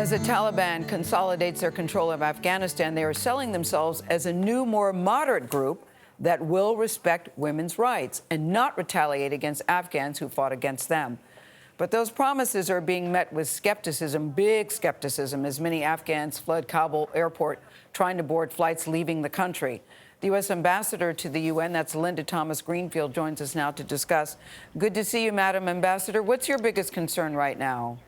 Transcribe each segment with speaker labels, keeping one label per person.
Speaker 1: As the Taliban consolidates their control of Afghanistan, they are selling themselves as a new, more moderate group that will respect women's rights and not retaliate against Afghans who fought against them. But those promises are being met with skepticism, big skepticism, as many Afghans flood Kabul airport trying to board flights leaving the country. The U.S. ambassador to the UN, that's Linda Thomas-Greenfield, joins us now to discuss. Good to see you, Madam Ambassador. What's your biggest concern right now?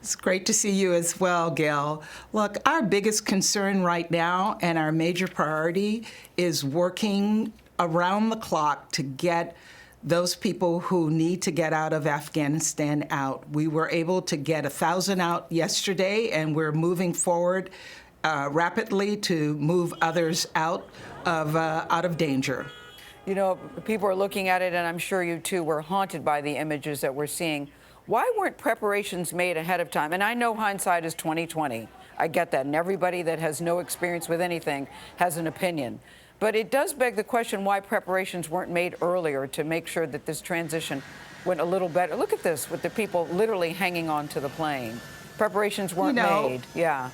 Speaker 2: It's great to see you as well, Gayle. Look, our biggest concern right now and our major priority is working around the clock to get those people who need to get out of Afghanistan out. We were able to get 1,000 out yesterday, and we're moving forward rapidly to move others out of danger.
Speaker 1: You know, people are looking at it, and I'm sure you too were haunted by the images that we're seeing. Why weren't preparations made ahead of time? And I know hindsight is 20/20. I get that, and everybody that has no experience with anything has an opinion. But it does beg the question why preparations weren't made earlier to make sure that this transition went a little better. Look at this, with the people literally hanging on to the plane. Preparations weren't made. Yeah.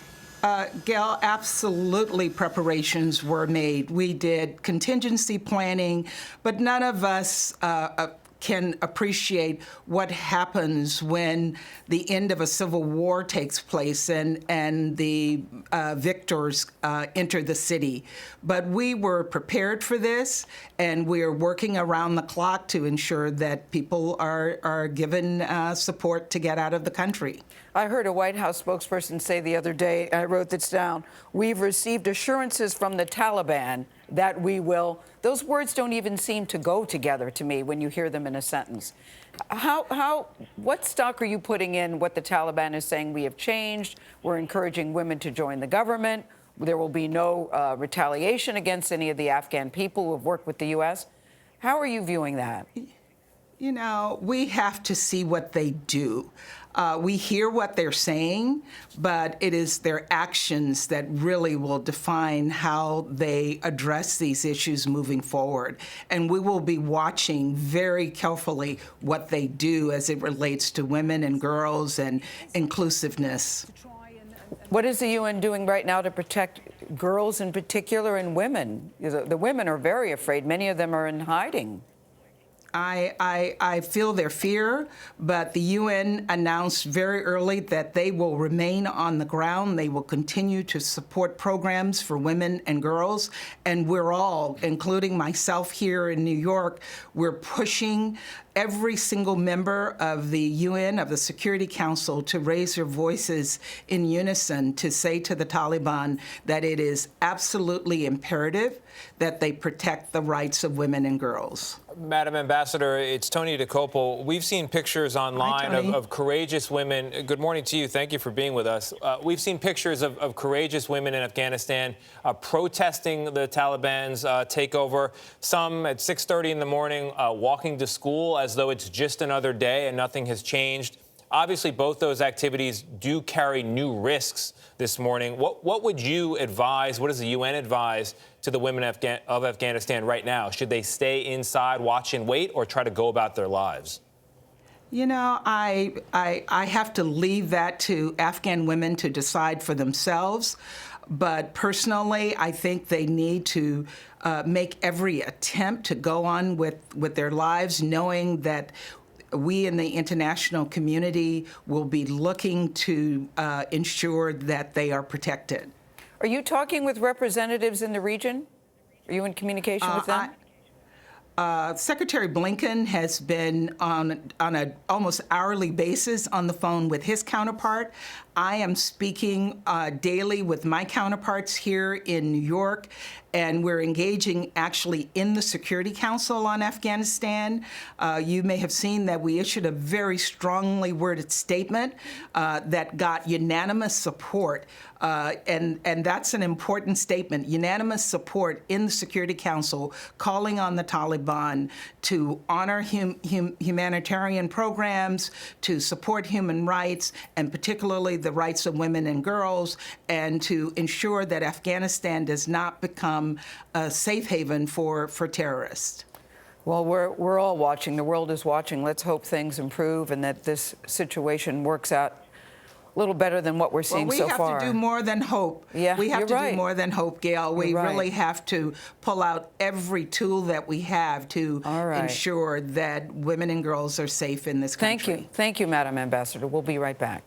Speaker 2: Gayle, absolutely preparations were made. We did contingency planning, but none of us can appreciate what happens when the end of a civil war takes place and the victors enter the city. But we were prepared for this, and we are working around the clock to ensure that people are given support to get out of the country.
Speaker 1: I heard a White House spokesperson say the other day, I wrote this down, we've received assurances from the Taliban that we will. Those words don't even seem to go together to me when you hear them in a sentence. What stock are you putting in what the Taliban is saying? We have changed. We're encouraging women to join the government. There will be no retaliation against any of the Afghan people who have worked with the U.S. How are you viewing that?
Speaker 2: You know, we have to see what they do. We hear what they're saying, but it is their actions that really will define how they address these issues moving forward. And we will be watching very carefully what they do as it relates to women and girls and inclusiveness.
Speaker 1: What is the UN doing right now to protect girls in particular and women? The women are very afraid. Many of them are in hiding.
Speaker 2: I feel their fear, but the UN announced very early that they will remain on the ground. They will continue to support programs for women and girls. And we're all, including myself here in New York, we're pushing every single member of the UN, of the Security Council, to raise their voices in unison to say to the Taliban that it is absolutely imperative that they protect the rights of women and girls.
Speaker 3: Madam Ambassador, it's Tony Dokoupil. We've seen pictures online of courageous women. Good morning to you. Thank you for being with us. We've seen pictures of courageous women in Afghanistan protesting the Taliban's takeover. Some at 6:30 in the morning walking to school as though it's just another day and nothing has changed. Obviously, both those activities do carry new risks this morning. What would you advise, what does the UN advise to the women of Afghanistan right now? Should they stay inside, watch and wait, or try to go about their lives?
Speaker 2: You know, I have to leave that to Afghan women to decide for themselves. But personally, I think they need to make every attempt to go on with their lives, knowing that we in the international community will be looking to ensure that they are protected.
Speaker 1: Are you talking with representatives in the region? Are you in communication with them?
Speaker 2: Secretary Blinken has been on an almost hourly basis on the phone with his counterpart. I am speaking daily with my counterparts here in New York, and we're engaging actually in the Security Council on Afghanistan. You may have seen that we issued a very strongly worded statement that got unanimous support, and that's an important statement, unanimous support in the Security Council calling on the Taliban to honor humanitarian programs, to support human rights, and particularly the rights of women and girls, and to ensure that Afghanistan does not become a safe haven for terrorists.
Speaker 1: Well, we're all watching. The world is watching. Let's hope things improve and that this situation works out little better than what we're seeing so far.
Speaker 2: We have to do more than hope.
Speaker 1: Yeah,
Speaker 2: we have
Speaker 1: you're
Speaker 2: to
Speaker 1: right.
Speaker 2: do more than hope, Gayle. We
Speaker 1: You're right.
Speaker 2: really have to pull out every tool that we have to ensure that women and girls are safe in this country.
Speaker 1: Thank you. Thank you, Madam Ambassador. We'll be right back.